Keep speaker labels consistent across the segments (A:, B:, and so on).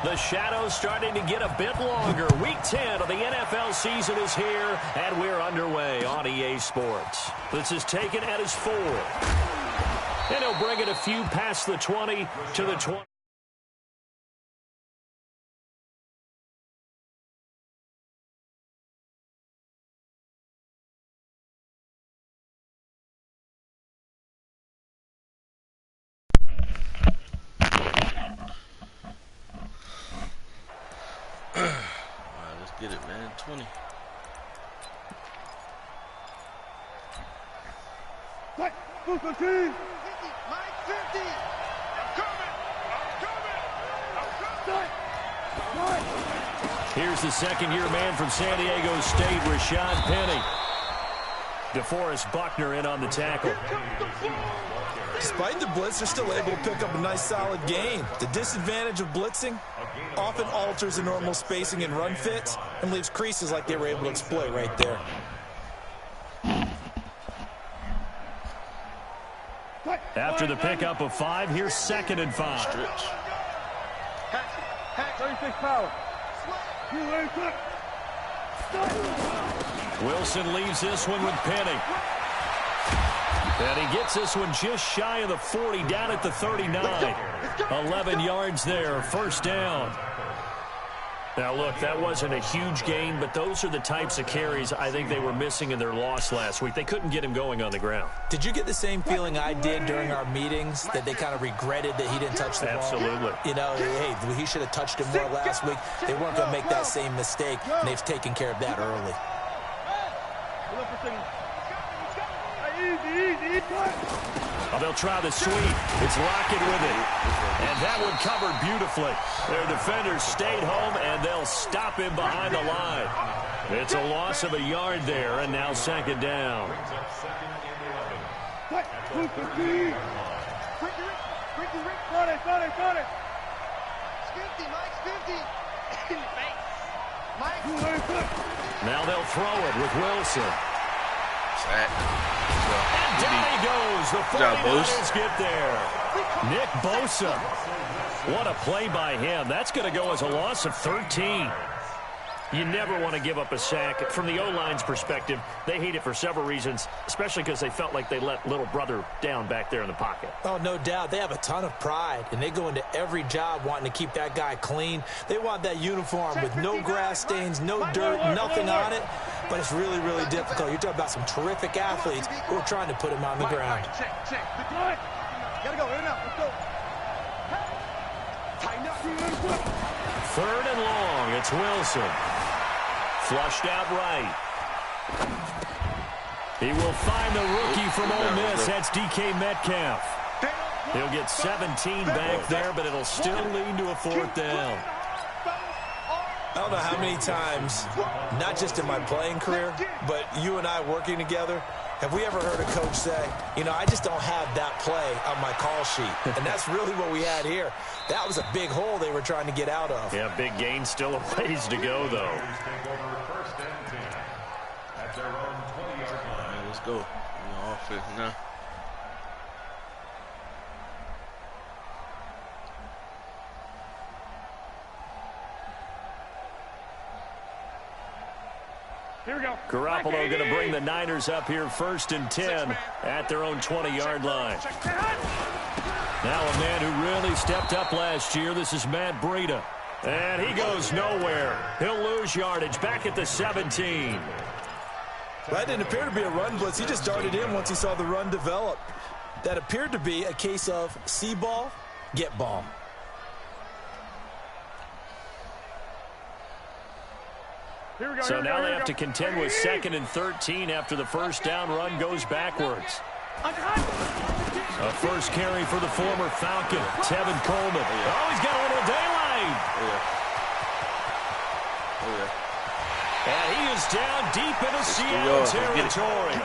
A: The shadow's starting to get a bit longer. Week 10 of the NFL season is here, and we're underway on EA Sports. This is taken at his 4. And he'll bring it a few past the 20 to the 20.
B: Get it, man. 20.
C: Mike 50. I'm coming.
A: Here's the second-year man from San Diego State, Rashad Penny. DeForest Buckner in on the tackle.
D: Despite the blitz, they're still able to pick up a nice, solid gain. The disadvantage of blitzing often alters the normal spacing and run fits and leaves creases like they were able to exploit right there.
A: After the pickup of 5, here's 2nd and 5.
B: Stretch.
C: 36 power.
A: Wilson leaves this one with Penny. And he gets this one just shy of the 40, down at the 39. 11 yards there, first down. Now, look, that wasn't a huge gain, but those are the types of carries I think they were missing in their loss last week. They couldn't get him going on the ground.
D: Did you get the same feeling I did during our meetings, that they kind of regretted that he didn't touch the ball?
A: Absolutely.
D: You know, hey, he should have touched it more last week. They weren't going to make that same mistake, and they've taken care of that early.
A: They'll try the sweep. It's Lockett with it. And that one covered beautifully. Their defenders stayed home, and they'll stop him behind the line. It's a loss of a yard there, and now 2nd down. Now they'll throw it with Wilson. And down he goes. The 49ers get there. Nick Bosa. What a play by him. That's going to go as a loss of 13. You never want to give up a sack. From the O-line's perspective, they hate it for several reasons, especially because they felt like they let little brother down back there in the pocket.
D: Oh, no doubt. They have a ton of pride, and they go into every job wanting to keep that guy clean. They want that uniform with no grass stains, no dirt, nothing on it. But it's really, really difficult. You're talking about some terrific athletes who are trying to put him on the ground.
C: Gotta go. In and out. Let's go. Tighten up.
A: 3rd and long. It's Wilson. Flushed out right. He will find the rookie from Ole Miss. That's DK Metcalf. He'll get 17 back there, but it'll still lead to a 4th down.
D: I don't know how many times, not just in my playing career, but you and I working together, have we ever heard a coach say, you know, I just don't have that play on my call sheet. And that's really what we had here. That was a big hole they were trying to get out of.
A: Yeah, big gain, still a ways to go, though.
B: Let's go. We're offense now.
C: Here we go.
A: Garoppolo going to bring the Niners up here 1st and 10 at their own 20-yard line. Now a man who really stepped up last year. This is Matt Breida. And he goes nowhere. He'll lose yardage back at the 17.
D: That didn't appear to be a run blitz. He just darted in once he saw the run develop. That appeared to be a case of see ball, get ball.
A: So now they have to contend with 2nd and 13 after the first down run goes backwards. A first carry for the former Falcon, Tevin Coleman. Oh, he's got a little daylight. And he is down deep into Seattle territory.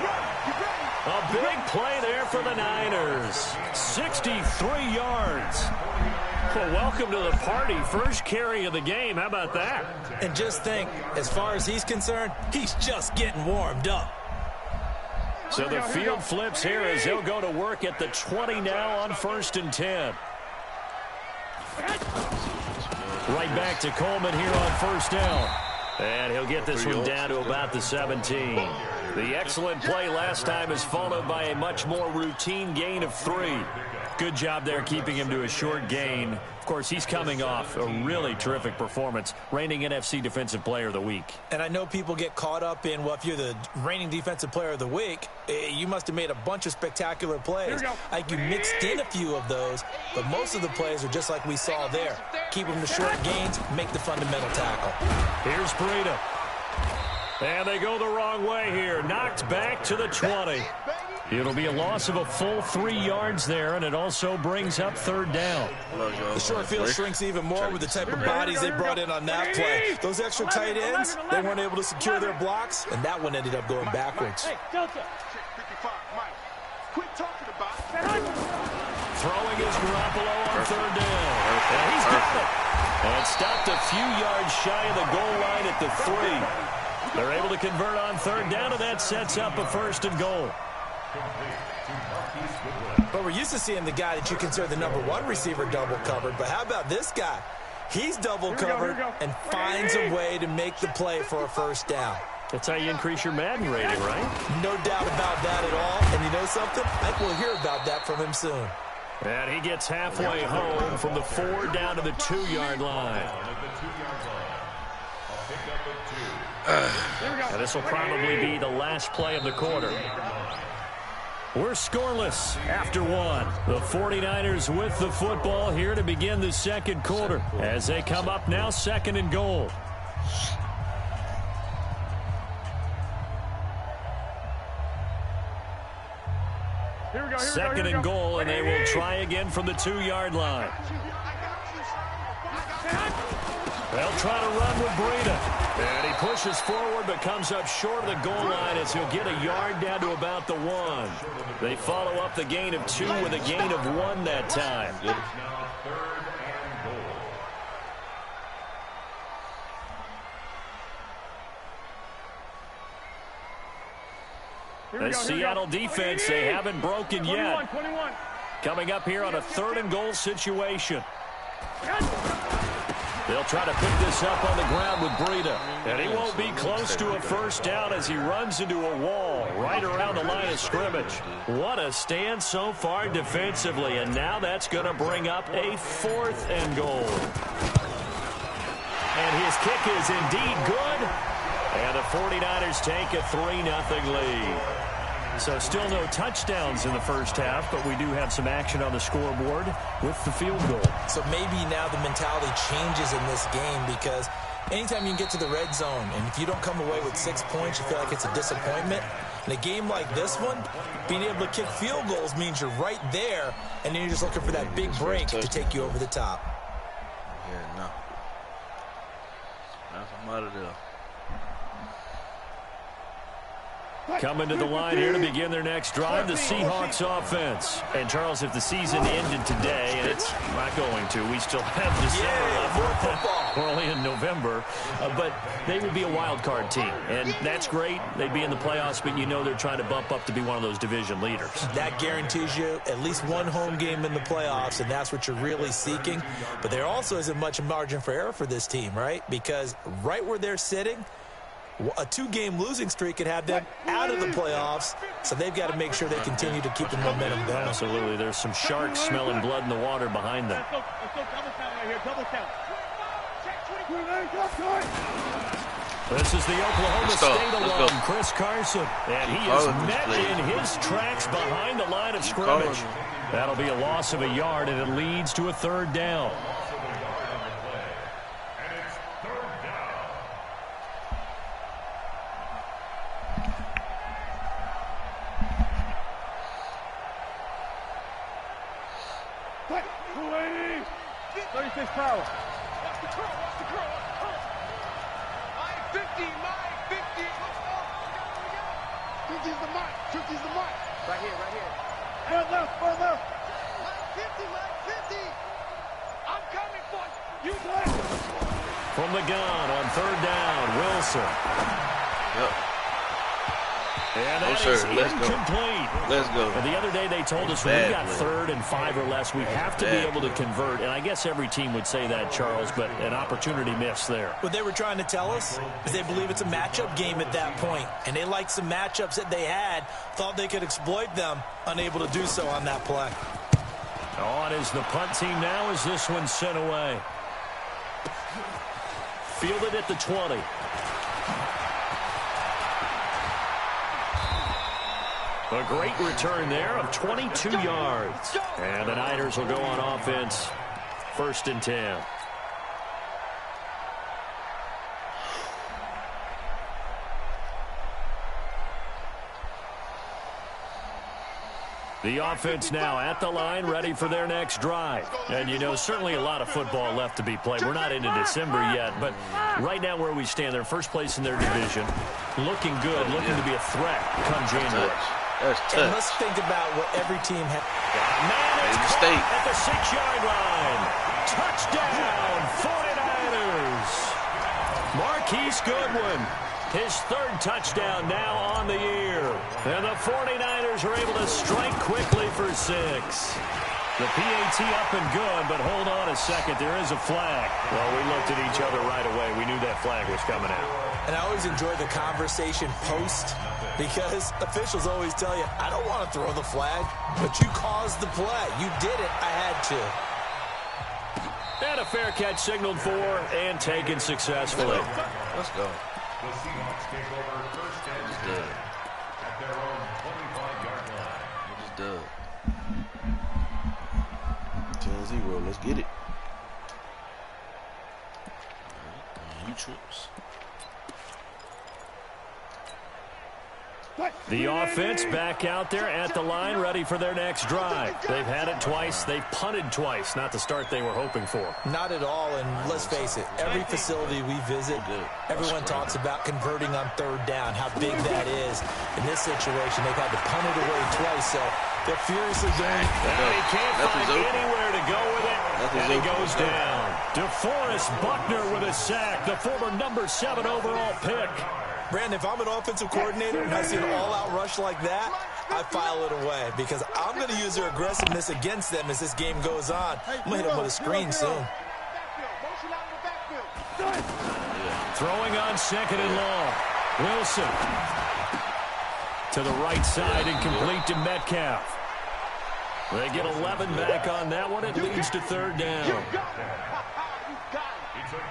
A: A big play there for the Niners. 63 yards. Well, welcome to the party. First carry of the game. How about that?
D: And just think, as far as he's concerned, he's just getting warmed up.
A: So the field flips here as they'll go to work at the 20 now on 1st and 10. Right back to Coleman here on first down. And he'll get this one down to about the 17. The excellent play last time is followed by a much more routine gain of 3. Good job there keeping him to a short gain. Of course, he's coming off a really terrific performance, reigning NFC Defensive Player of the Week.
D: And I know people get caught up in, well, if you're the reigning Defensive Player of the Week, you must have made a bunch of spectacular plays. Like you mixed in a few of those, but most of the plays are just like we saw there. Keep them to short gains, make the fundamental tackle.
A: Here's Breida. And they go the wrong way here. Knocked back to the 20. It'll be a loss of a full 3 yards there, and it also brings up third down.
D: The short field shrinks even more with the type of bodies they brought in on that play. Those extra tight ends, they weren't able to secure their blocks, and that one ended up going backwards.
A: Throwing is Garoppolo on third down. And he's got it. And stopped a few yards shy of the goal line at the 3. They're able to convert on third down, and that sets up a first and goal.
D: But we're used to seeing the guy that you consider the #1 receiver double covered. But how about this guy? He's double covered and finds a way to make the play for a first down.
A: That's how you increase your Madden rating, right?
D: No doubt about that at all. And you know something? I think we'll hear about that from him soon.
A: And he gets halfway home from the 4 down to the 2-yard line. And this will probably be the last play of the quarter. We're scoreless after 1. The 49ers with the football here to begin the second quarter as they come up now 2nd and goal. Second and goal, and they will try again from the 2-yard line. They'll try to run with Breida. And he pushes forward but comes up short of the goal line as he'll get a yard down to about the 1. They follow up the gain of 2 with a gain of 1 that time. The Seattle defense, they haven't broken yet. Coming up here on a 3rd and goal situation. They'll try to pick this up on the ground with Breida. And he won't be close to a first down as he runs into a wall right around the line of scrimmage. What a stand so far defensively. And now that's going to bring up a 4th and goal. And his kick is indeed good. And the 49ers take a 3-0 lead. So still no touchdowns in the first half, but we do have some action on the scoreboard with the field goal. So maybe now the mentality changes in this game because anytime you can get to the red zone, and if you don't come away with 6 points, you feel like it's a disappointment. In a game like this one, being able to kick field goals means you're right there, and then you're just looking for that big break to take you over the top.
B: Yeah, no. I'm out of there.
A: Coming to the line here to begin their next drive, the Seahawks offense. And, Charles, if the season ended today, and it's not going to, we still have December left. We're only in November. But they would be a wild card team. And that's great. They'd be in the playoffs, but you know they're trying to bump up to be one of those division leaders. That
D: guarantees you at least one home game in the playoffs, and that's what you're really seeking. But there also isn't much margin for error for this team, right? Because right where they're sitting, a 2-game losing streak could have them out of the playoffs, so they've got to make sure they continue to keep the momentum going.
A: Absolutely. There's some sharks smelling blood in the water behind them. This is the Oklahoma State alum, Chris Carson, and he is met in his tracks behind the line of scrimmage. That'll be a loss of a yard, and it leads to a 3rd down.
C: Power. Watch the curl, watch the curl. Line 50, line 50. 50's the mark, 50's the mark. Right here, right here. One left. Line 50. I'm coming for you. You left.
A: From the gun on 3rd down, Wilson.
B: Yep.
A: And
B: No,
A: that
B: sir.
A: is
B: Let's go.
A: incomplete.
B: Let's go.
A: And the other day they told us when we got
B: Bad
A: 3rd and 5 or less, we have to be able to convert. And I guess every team would say that, Charles, but an opportunity missed there.
D: What they were trying to tell us is they believe it's a matchup game at that point, and they liked some matchups that they had, thought they could exploit them, unable to do so on that play.
A: On is the punt team now as this one's sent away. Fielded at the 20. A great return there of 22 yards. And the Niners will go on offense. 1st and 10. The offense now at the line, ready for their next drive. And, you know, certainly a lot of football left to be played. We're not into December yet, but right now where we stand, they're first place in their division. Looking good, looking to be a threat come January.
B: That's touch.
D: And let's think about what every team has.
A: Man, it's
B: State.
A: caught at the 6-yard line. Touchdown, 49ers. Marquise Goodwin, his 3rd touchdown now on the year. And the 49ers are able to strike quickly for 6. The PAT up and good, but hold on a second. There is a flag. Well, we looked at each other right away. We knew that flag was coming out.
D: And I always enjoy the conversation post because officials always tell you, I don't want to throw the flag, but you caused the play. You did it. I had to.
A: And a fair catch signaled for and taken successfully.
B: Let's go.
C: The Seahawks take over 1st and 10 at their own 25-yard line.
B: Just done. 10-0. Let's get it. All right. You trips.
A: The offense back out there at the line, ready for their next drive. They've had it twice. They've punted twice. Not the start they were hoping for.
D: Not at all, and let's face it, every facility we visit, everyone talks about converting on 3rd down, how big that is. In this situation, they've had to punt it away twice, so they're furiously going.
A: He can't find anywhere to go with it, and he goes down. DeForest Buckner with a sack, the former number 7 overall pick.
D: Brandon, if I'm an offensive coordinator and I see an all-out rush like that, I file it away because I'm going to use their aggressiveness against them as this game goes on. I'm going to hit them with a screen soon.
A: Throwing on 2nd and long. Wilson to the right side and complete to Metcalf. They get 11 back on that one. It leads to 3rd down.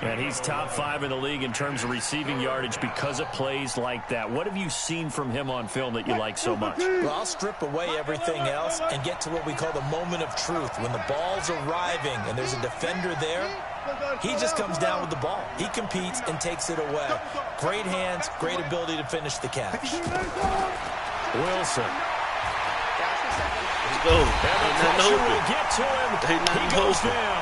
A: And he's top 5 in the league in terms of receiving yardage because of plays like that. What have you seen from him on film that you like so much?
D: Well, I'll strip away everything else and get to what we call the moment of truth. When the ball's arriving and there's a defender there, he just comes down with the ball. He competes and takes it away. Great hands, great ability to finish the catch.
A: Wilson.
B: Let's go.
A: And the pressure will get to him. He goes down.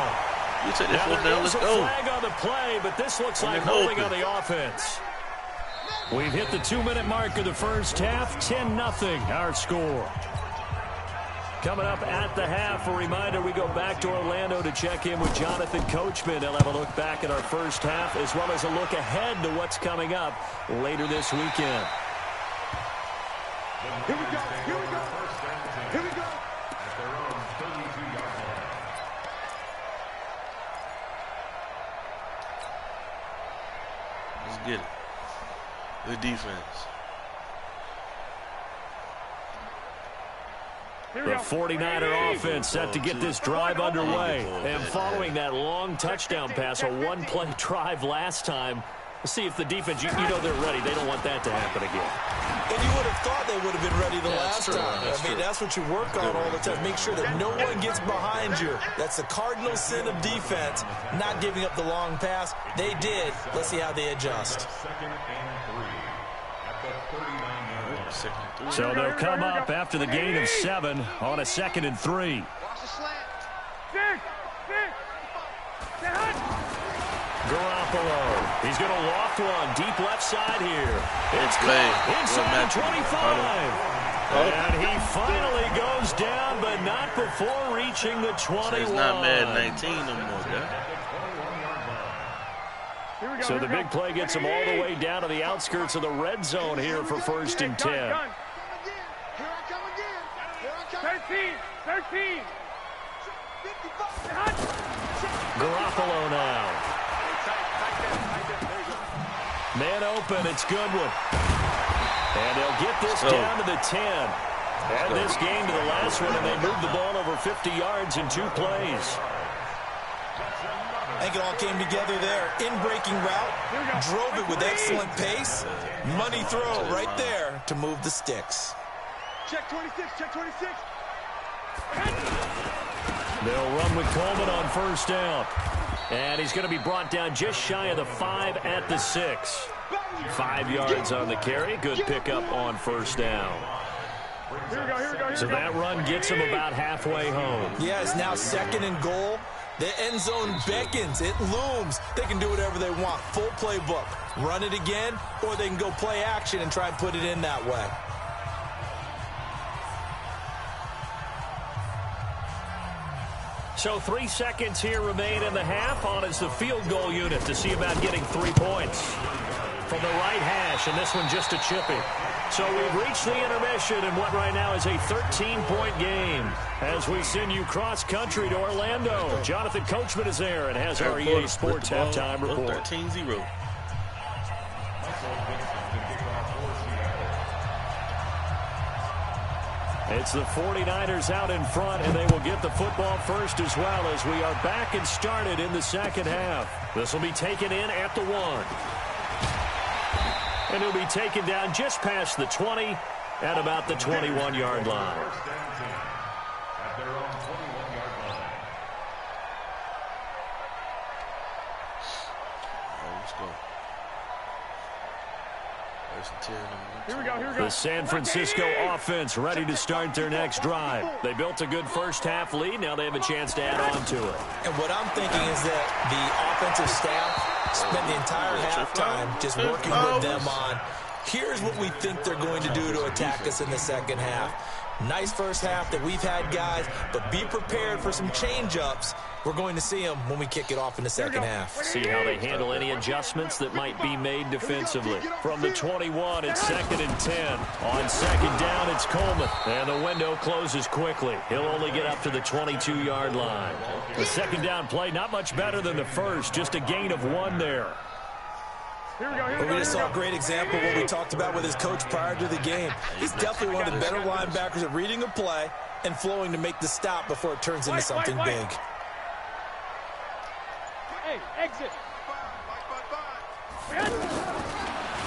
B: You take this one down. Let's go.
A: Flag on the play, but this looks like holding on the offense. We've hit the 2-minute mark of the first half. 10-0 our score. Coming up at the half, a reminder, we go back to Orlando to check in with Jonathan Coachman. He'll have a look back at our first half as well as a look ahead to what's coming up later this weekend.
C: Here we go. Here we go. Here we go. At their own 32-yard line.
B: Let's get it. Good defense.
A: The 49er offense set to get this drive underway. And following that long touchdown pass, a one-play drive last time, let's see if the defense, you know they're ready. They don't want that to happen again.
D: And you would have thought they would have been ready the last time. That's what you work on all the time. Make sure that no one gets behind you. That's the cardinal sin of defense, not giving up the long pass. They did. Let's see how they adjust.
C: Second and 3 at the 39-yard line.
A: So they'll come up after the gain of 7 on a 2nd and 3.
C: Watch the slant.
A: Garoppolo. He's going to loft one deep left side here. It's
B: inside
A: the 25. And he finally goes down, but not before reaching the 21.
B: So it's not Madden 19 no more, guy.
A: So the big play gets them all the way down to the outskirts of the red zone here for 1st and 10.
C: Here I come again. Here I come. 13.
A: Garoppolo now. Man open, it's Goodwin. And they'll get this down to the 10. Add this game to the last one, and they moved the ball over 50 yards in 2 plays.
D: I think it all came together there. In-breaking route, drove it with excellent pace. Money throw right there to move the sticks.
C: Check 26, check 26.
A: They'll run with Coleman on 1st down. And he's going to be brought down just shy of the 5 at the 6. 5 yards on the carry. Good pickup on 1st down. So that run gets him about halfway home.
D: Yeah, it's now 2nd and goal. The end zone beckons. It looms. They can do whatever they want. Full playbook. Run it again, or they can go play action and try and put it in that way.
A: So 3 seconds here remain in the half. On is the field goal unit to see about getting 3 points. From the right hash, and this one just a chippy. So we've reached the intermission in what right now is a 13-point game as we send you cross-country to Orlando. Jonathan Coachman is there and has our EA Sports halftime report.
B: 13-0.
A: It's the 49ers out in front, and they will get the football first as well as we are back and started in the second half. This will be taken in at the 1. And he'll be taken down just past the 20 at about the 21-yard line.
B: Let's go.
A: The San Francisco offense ready to start their next drive. They built a good first-half lead. Now they have a chance to add on to it.
D: And what I'm thinking is that the offensive staff spent the entire halftime just working with them on, here's what we think they're going to do to attack us in the second half. Nice first half that we've had, guys, but be prepared for some change-ups. We're going to see them when we kick it off in the second half.
A: See how they handle any adjustments that might be made defensively. From the 21, it's 2nd and 10. On 2nd down, it's Coleman. And the window closes quickly. He'll only get up to the 22-yard line. The 2nd down play, not much better than the first, just a gain of 1 there.
D: But we just saw a great example of what we talked about with his coach prior to the game. He's definitely one of the better linebackers at reading a play and flowing to make the stop before it turns into something big.
C: Hey, exit.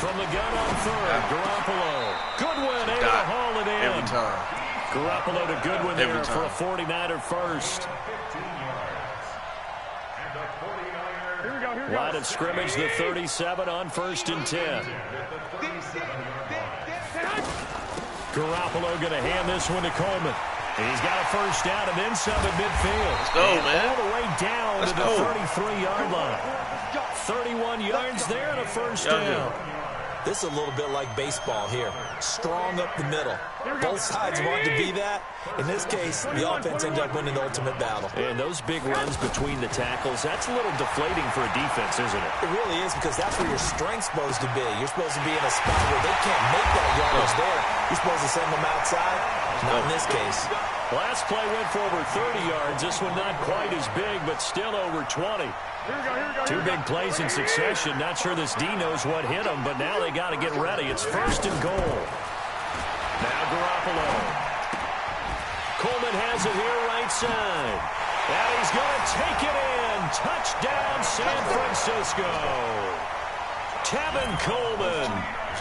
A: From the gun on 3rd, Garoppolo. Goodwin able to haul it in.
B: Every time.
A: Garoppolo to Goodwin there for a 49er first. Line of scrimmage, the 37 on 1st and 10. Garoppolo going to hand this one to Coleman. He's got a first down and then some at midfield.
B: Let's go, man.
A: All the way down to the 33-yard line. 31 yards there and a first down.
D: This is a little bit like baseball here. Strong up the middle. Both sides want to be that. In this case, the offense ended up winning the ultimate battle.
A: And those big runs between the tackles, that's a little deflating for a defense, isn't it?
D: It really is, because that's where your strength's supposed to be. You're supposed to be in a spot where they can't make that yardage there. You're supposed to send them outside. Not in this case.
A: Last play went for over 30 yards. This one not quite as big, but still over 20. Two big plays in succession. Not sure this D knows what hit him, but now they got to get ready. It's 1st and goal. Now Garoppolo. Coleman has it here right side. And he's going to take it in. Touchdown, San Francisco. Tevin Coleman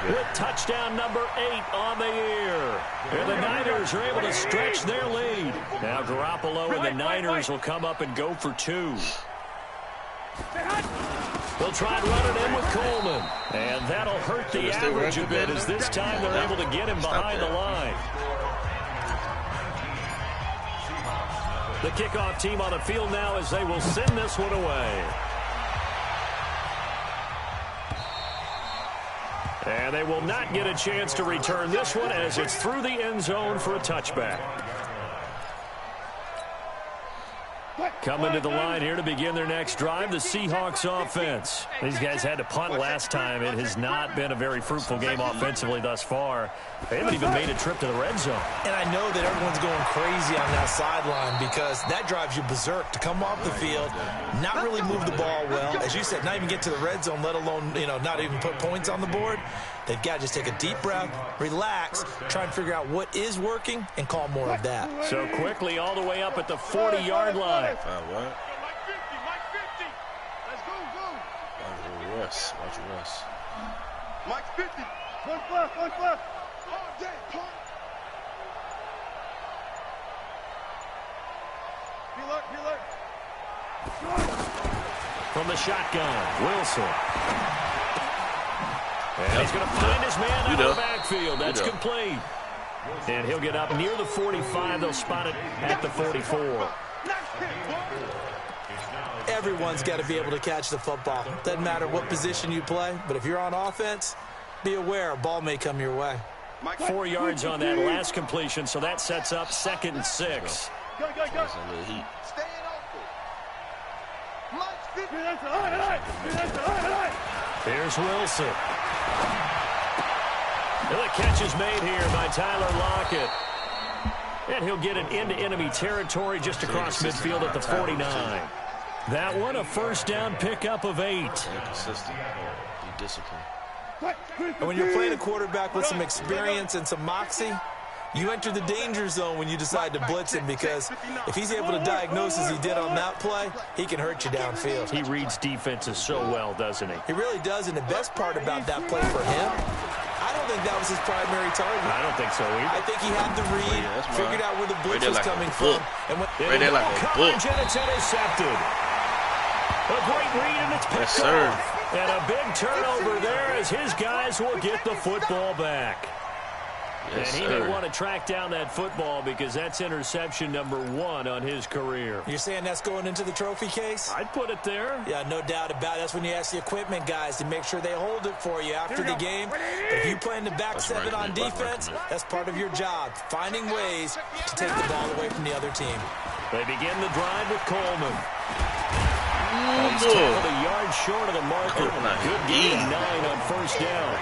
A: with touchdown number 8 on the year. And the Niners are able to stretch their lead. Now Garoppolo and the Niners will come up and go for 2. They'll try and run it in with Coleman. And that'll hurt the average a bit as this time they're able to get him behind the line. The kickoff team on the field now as they will send this one away. And they will not get a chance to return this one as it's through the end zone for a touchback. Coming to the line here to begin their next drive, the Seahawks offense. These guys had to punt last time. It has not been a very fruitful game offensively thus far. They haven't even made a trip to the red zone.
D: And I know that everyone's going crazy on that sideline because that drives you berserk to come off the field, not really move the ball well. As you said, not even get to the red zone, let alone, not even put points on the board. They've got to just take a deep breath, relax, try and figure out what is working, and call more of that.
A: So quickly all the way up at the 40-yard line.
B: What?
C: Mike 50. Let's go.
B: Russ. Watch Russ.
C: Mike 50. One left. All day, punt. He look.
A: From the shotgun, Wilson. And he's going to find his man out of the backfield. That's complete. And he'll get up near the 45. They'll spot it at the 44.
D: Everyone's got to be able to catch the football. Doesn't matter what position you play, but if you're on offense, be aware a ball may come your way.
A: 4 yards on that last completion, so that sets up 2nd and 6.
C: Go. Staying open. Mike 50.
A: Here's Wilson. The catch is made here by Tyler Lockett. And he'll get it into enemy territory just across midfield at the 49. That one, a first down pickup of 8.
B: Consistent. Be disciplined.
D: And when you're playing a quarterback with some experience and some moxie, you enter the danger zone when you decide to blitz him, because if he's able to diagnose as he did on that play, he can hurt you downfield.
A: He reads defenses so well, doesn't he?
D: He really does, and the best part about that play for him, I don't think that was his primary target.
A: I don't think so either.
D: I think he had the read, figured out where the blitz was coming from. And when
B: there like a book.
A: And it's intercepted. A great read, and it's picked off. And a big turnover there as his guys will get the football back.
B: Yes,
A: and he may want to track down that football because that's interception number 1 on his career.
D: You're saying that's going into the trophy case?
A: I'd put it there.
D: Yeah, no doubt about it. That's when you ask the equipment guys to make sure they hold it for you after the game. But if you play in the back 7 on defense, that's part of your job, finding ways to take the ball away from the other team.
A: They begin the drive with Coleman. He's tackled a yard short of the marker. Good gain, 9 on first down.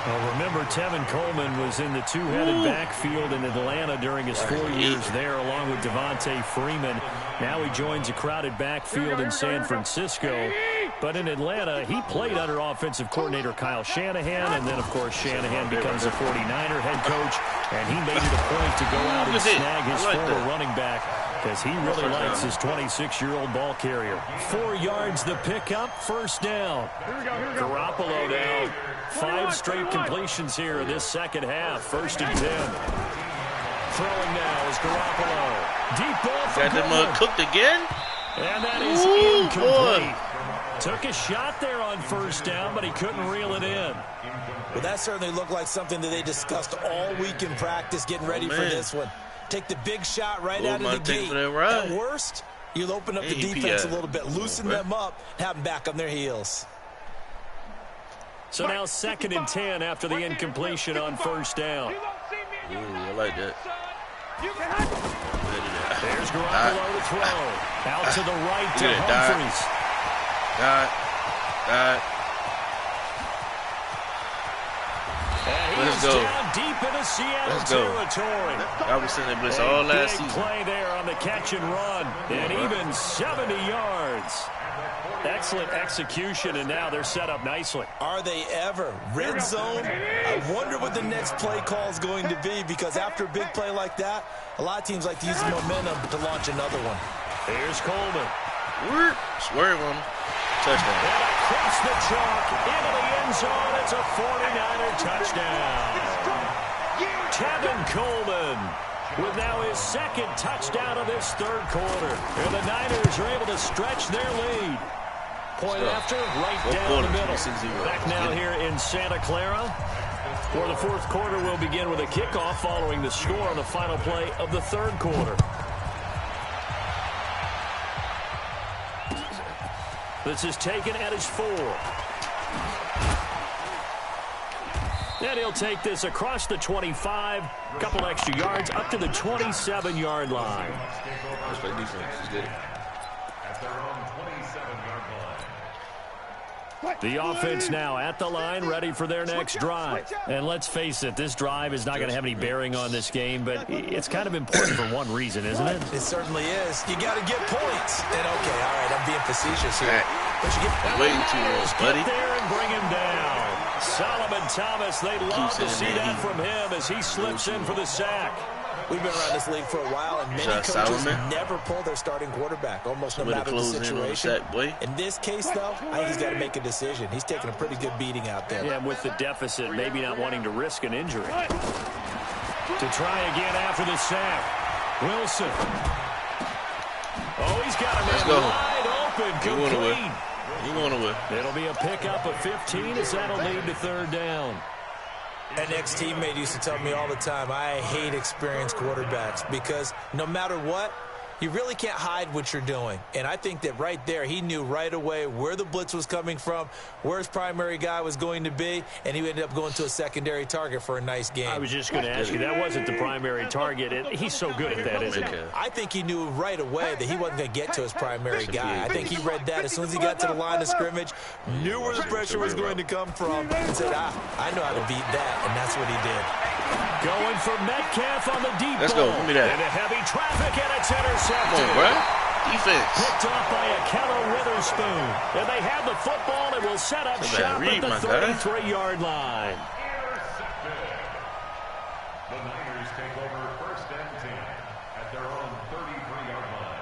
A: Well, remember, Tevin Coleman was in the two-headed backfield in Atlanta during his 4 years there, along with Devontae Freeman. Now he joins a crowded backfield in San Francisco. But in Atlanta, he played under offensive coordinator Kyle Shanahan, and then, of course, Shanahan becomes a 49er head coach, and he made it a point to go out and snag his former running back because he really likes his 26-year-old ball carrier. 4 yards the pickup, first down. Garoppolo now. 5 straight completions here in this second half. 1st and 10. Throwing now is Garoppolo. Deep ball for
B: Got them cooked again?
A: And that is incomplete. Took a shot there on first down, but he couldn't reel it in.
D: Well, that certainly looked like something that they discussed all week in practice, getting ready for this one. Take the big shot right out of the gate. At worst, you'll open up the defense a little bit, loosen them up, have them back on their heels.
A: So now 2nd and 10 after the incompletion on first down.
B: Ooh, I like that.
A: There's Garoppolo to throw. Out to the right to Humphries. And he's down deep into Seattle territory.
B: I was sending blitz all last season.
A: Big play there on the catch and run. And even 70 yards. Excellent execution, and now they're set up nicely.
D: Are they ever? Red zone? I wonder what the next play call is going to be, because after a big play like that, a lot of teams like to use the momentum to launch another one.
A: Here's Coleman.
B: Swerve on him. Touchdown.
A: And across the chalk into the end zone. It's a 49er touchdown. Tevin Coleman with now his 2nd touchdown of this 3rd quarter. And the Niners are able to stretch their lead. Point after, right down the middle. Back now here in Santa Clara, where the 4th quarter will begin with a kickoff following the score on the final play of the 3rd quarter. This is taken at his 4. And he'll take this across the 25, couple extra yards, up to the 27-yard line.
B: That's play defense. He's good.
A: The offense now at the line, ready for their next drive. And let's face it, this drive is not going to have any bearing on this game, but it's kind of important for one reason, isn't it?
D: It certainly is. You got to get points. And, okay, all right, I'm being facetious here. But you get
B: waiting too long, buddy.
A: Get there and bring him down. Solomon Thomas, they'd love to see that from him as he slips in for the sack.
D: We've been around this league for a while, and many coaches never pull their starting quarterback, almost no matter the situation. In this case, though, I think he's got to make a decision. He's taking a pretty good beating out there.
A: Yeah, and with the deficit, maybe not wanting to risk an injury. To try again after the sack. Wilson. Oh, he's got him wide open. Complete.
B: You want to win.
A: It'll be a pickup of 15 as that'll lead to third down.
D: An ex-teammate used to tell me all the time, I hate experienced quarterbacks because no matter what, you really can't hide what you're doing. And I think that right there, he knew right away where the blitz was coming from, where his primary guy was going to be, and he ended up going to a secondary target for a nice game.
A: I was just going to ask you, that wasn't the primary target. He's so good at that, isn't he?
D: I think he knew right away that he wasn't going to get to his primary guy. I think he read that as soon as he got to the line of scrimmage, knew where the pressure was going to come from, and said, I know how to beat that, and that's what he did.
A: Going for Metcalf on the deep ball.
B: Let's go. Give me that.
A: Into heavy traffic, and it's intercepted.
B: Come on, bro. Defense.
A: Picked off by a Keller Witherspoon. And they have the football and will set up shop at the 33-yard line.
E: The Niners take over 1st and 10 at their own 33-yard line.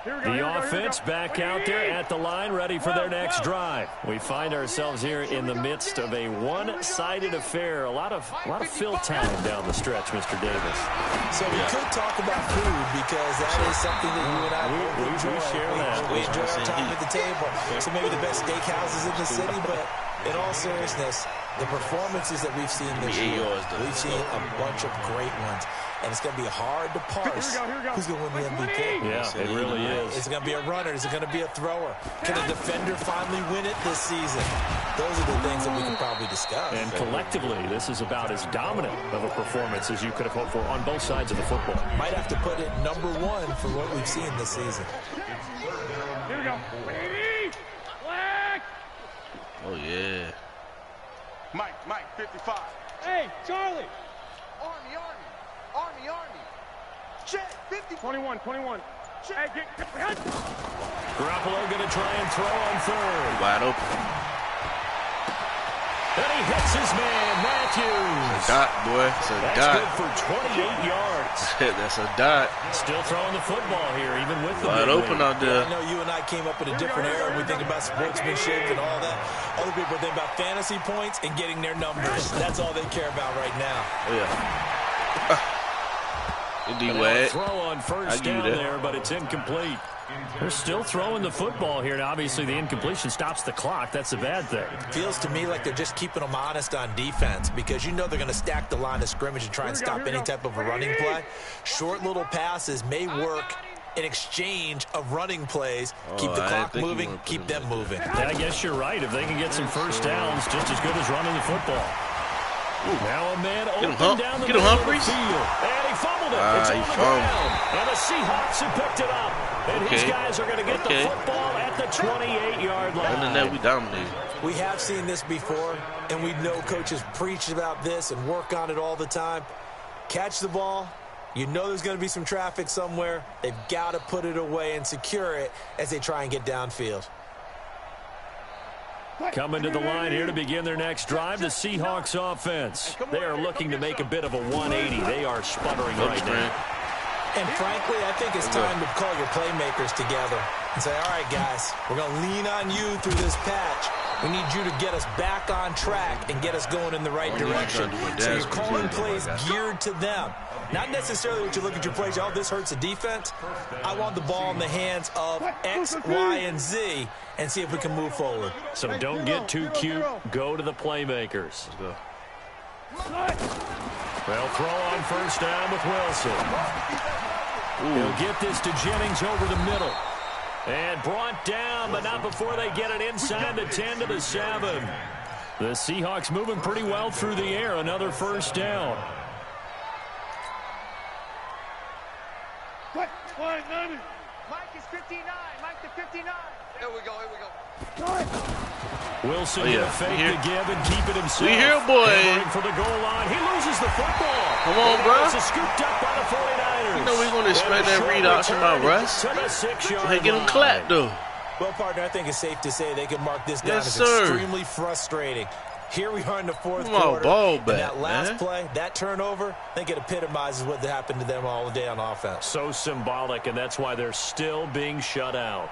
A: The offense back out there at the line, ready for their next drive. We find ourselves here in the midst of a one-sided affair. A lot of fill time down the stretch, Mr. Davis.
D: So we could talk about food because that is something that you and I enjoy. We enjoy our time at the table. So maybe the best steakhouses in the city, but in all seriousness, the performances that we've seen this year, we've seen a bunch of great ones. And it's going to be hard to parse who's going to win the MVP.
A: Yeah, it really is.
D: Is it going to be a runner? Is it going to be a thrower? Can a defender finally win it this season? Those are the things that we can probably discuss.
A: And collectively, this is about as dominant of a performance as you could have hoped for on both sides of the football.
D: Might have to put it number one for what we've seen this season.
C: Here we go. Flag.
B: Oh, yeah.
C: Mike, 55. Hey, Charlie. Army. Check, 50. 21. Check. Hey, get.
A: Garoppolo going to try and throw on third.
B: Wide open.
A: And he hits his man, Matthews.
B: It's a dot, boy. It's a
A: That's
B: dot.
A: good for 28 yards.
B: That's a dot.
A: Still throwing the football here, even with the
B: wide open out there.
D: I know you and I came up in a different era. We think about sportsmanship and all that. Other people think about fantasy points and getting their numbers. That's all they care about right now.
B: Oh, yeah. D-Wag.
A: Throw on first down there, but it's incomplete. They're still throwing the football here, and obviously the incompletion stops the clock. That's a bad thing.
D: Feels to me like they're just keeping them honest on defense because you know they're going to stack the line of scrimmage and try and stop any type of a running play. Short little passes may work in exchange of running plays. Keep the clock moving, keep them moving.
A: Yeah, I guess you're right. If they can get some first downs, just as good as running the football. Ooh, now a man open down the middle of the field. And he fumbled it. It's on the ground. And the Seahawks have picked it up. And these guys are going to get the football at the 28-yard line.
B: And then we dominated.
D: We have seen this before, and we know coaches preach about this and work on it all the time. Catch the ball. You know there's going to be some traffic somewhere. They've got to put it away and secure it as they try and get downfield.
A: Coming to the line here to begin their next drive, the Seahawks offense. They are looking to make a bit of a 180. They are sputtering right now.
D: And frankly, I think it's time to call your playmakers together and say, all right, guys, we're going to lean on you through this patch. We need you to get us back on track and get us going in the right direction. So you're calling plays geared to them. Not necessarily what you look at your plays, oh, this hurts the defense. I want the ball in the hands of X, Y, and Z and see if we can move forward.
A: So don't get too cute. Go to the playmakers.
B: Let's go.
A: They'll throw on first down with Wilson. He'll get this to Jennings over the middle. And brought down, but not before they get it inside the 10 to the 7. The Seahawks moving pretty well through the air. Another first down.
C: Mike is 59. Mike to 59. Here we go.
A: Wilson gonna fake the give and keep it himself.
B: We here, boy.
A: Hammering for the goal line. He loses the football.
B: Come on, bro.
A: It's scooped up by the 49ers.
B: You know we're going to expect that read option by Russ.
A: To the 6-yard
B: They get him clapped, though.
D: Well, partner, I think it's safe to say they can mark this down as
B: sir.
D: extremely frustrating. Here we are in the fourth
B: Come on,
D: quarter.
B: ball
D: And
B: back,
D: that last
B: man.
D: play, that turnover, I think it epitomizes what happened to them all day on offense.
A: So symbolic, and that's why they're still being shut out.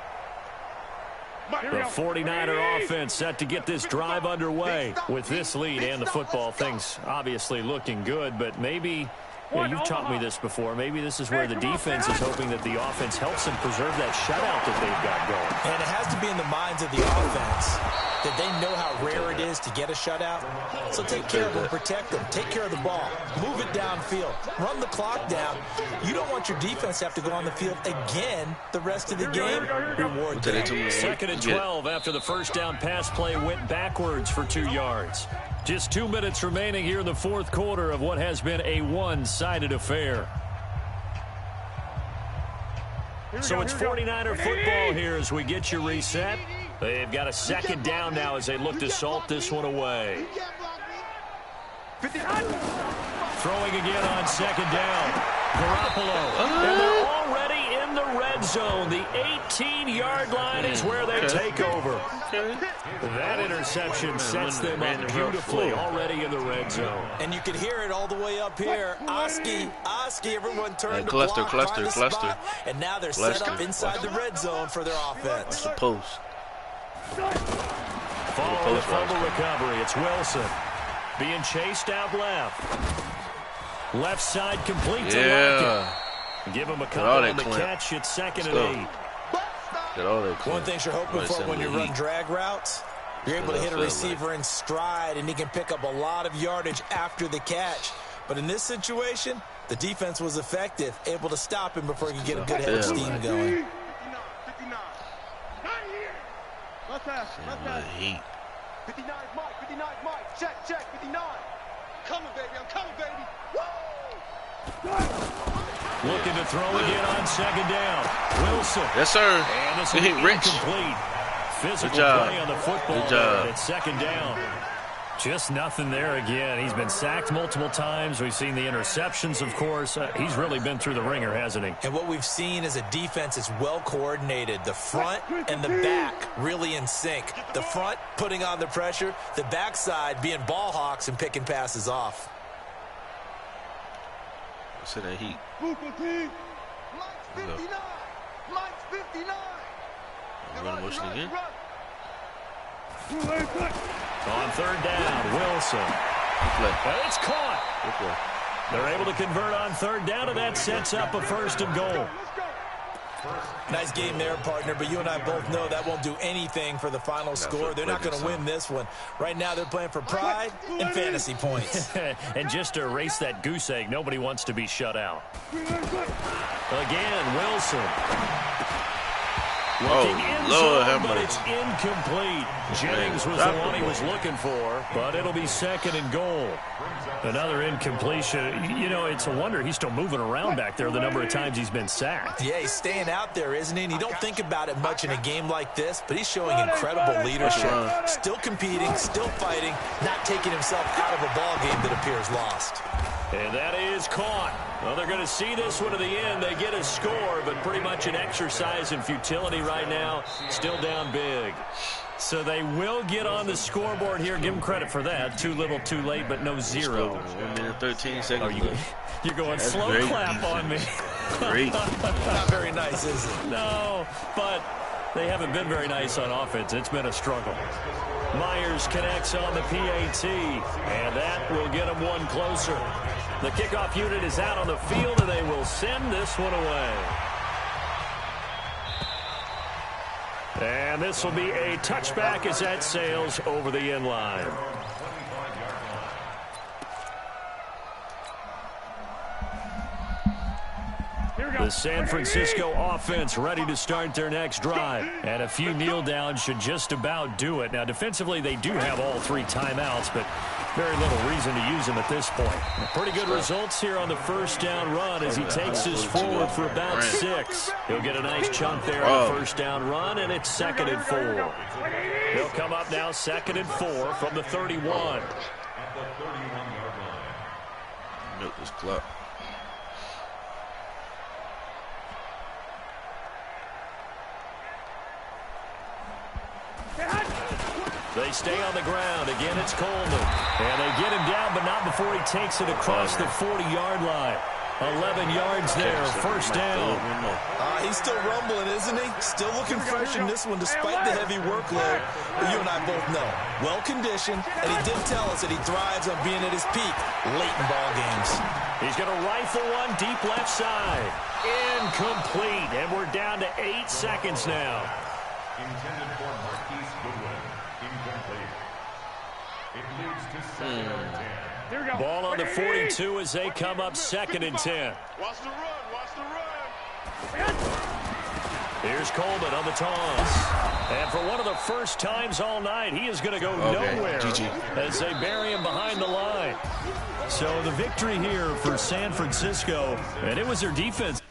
A: The 49er offense set to get this drive underway. With this lead and the football, things obviously looking good, but maybe, you've taught me this before, maybe this is where the defense is hoping that the offense helps them preserve that shutout that they've got going.
D: And it has to be in the minds of the offense that they know how rare it is to get a shutout. So take care of them, protect them, take care of the ball, move it downfield, run the clock down. You don't want your defense to have to go on the field again the rest of the game. Reward them.
A: 2nd and 12 after the first down pass play went backwards for 2 yards. Just 2 minutes remaining here in the fourth quarter of what has been a one-sided affair. So it's 49er football here as we get you reset. They've got a 2nd down now as they look to salt this one away. Throwing again on 2nd down. Garoppolo. And they're already in the red zone. The 18-yard line is where they take over. That interception sets them up beautifully already in the red zone.
D: And you can hear it all the way up here. Oski, everyone turned to
B: cluster,
D: block,
B: cluster,
D: find the
B: cluster.
D: spot, and now they're set up inside the red zone for their offense.
B: Post.
A: Following the fumble recovery, it's Wilson. Being chased out left. Left side complete to Lockett. Give him a couple on the catch. It's 2nd and 8.
B: Got all that
D: One thing you're hoping for when you run drag routes, you're able to hit a receiver in stride, and he can pick up a lot of yardage after the catch. But in this situation, the defense was effective, able to stop him before he could get a good head of steam going.
C: 59. Let's pass. 59 Mike. 59 Mike. Check. 59. Coming, baby. I'm coming, baby. Woo!
A: Looking to throw again on 2nd down. Wilson.
B: Yes, sir.
A: And this is
B: Rich.
A: incomplete. Physical play on the football.
B: Good job.
A: It's 2nd down. Just nothing there again. He's been sacked multiple times. We've seen the interceptions, of course. He's really been through the ringer, hasn't he?
D: And what we've seen is a defense that's well coordinated. The front and the back really in sync. The front putting on the pressure. The backside being ball hawks and picking passes off.
B: What's in that heat?
C: Mike's 59. Mike's 59.
B: Run motion again.
A: On 3rd down, Wilson. And it's caught. They're able to convert on 3rd down, and that sets up a 1st and goal.
D: Nice game there, partner, but you and I both know that won't do anything for the final score. They're not going to win this one. Right now, they're playing for pride and fantasy points.
A: And just to erase that goose egg, nobody wants to be shut out. Again, Wilson. Looking in zone, but it's incomplete. Jennings was the one he was looking for, but it'll be 2nd and goal. Another incompletion. You know, it's a wonder he's still moving around back there the number of times he's been sacked.
D: Yeah, he's staying out there, isn't he? And you don't think about it much in a game like this, but he's showing incredible leadership. Still competing, still fighting, not taking himself out of a ball game that appears lost.
A: And that is caught. Well, they're going to see this one to the end. They get a score, but pretty much an exercise in futility right now. Still down big. So they will get on the scoreboard here. Give them credit for that. Too little, too late, but no zero.
B: 1 minute, 13 seconds.
A: You're going
B: That's
A: slow clap
B: defense.
A: on me.
B: Great.
D: Not very nice, is it?
A: No, but they haven't been very nice on offense. It's been a struggle. Myers connects on the PAT, and that will get them one closer. The kickoff unit is out on the field, and they will send this one away. And this will be a touchback as that sails over the end line.
C: Here we go.
A: The San Francisco offense ready to start their next drive. And a few kneel downs should just about do it. Now, defensively, they do have all 3 timeouts, but very little reason to use them at this point. Pretty good results here on the first down run as he takes us forward for about 6. He'll get a nice chunk there on the first down run, and it's 2nd and 4. They'll come up now 2nd and 4 from the 31.
E: At the 31-yard line.
B: Milk this clock.
A: They stay on the ground. Again, it's Coleman. And they get him down, but not before he takes it across the 40-yard line. 11 yards there, first down.
D: He's still rumbling, isn't he? Still looking fresh in this one despite the heavy workload. But you and I both know, well-conditioned, and he did tell us that he thrives on being at his peak late in ball games.
A: He's going to rifle one deep left side. Incomplete, and we're down to 8 seconds now.
E: Intended for Marquise Goodwin. Incomplete. It leads to 2nd and 10.
A: Ball on the 42 as they come up 2nd and 10.
C: Watch the run. Watch the run.
A: Here's Coleman on the toss. And for one of the first times all night, he is going to go nowhere as they bury him behind the line. So the victory here for San Francisco, and it was their defense.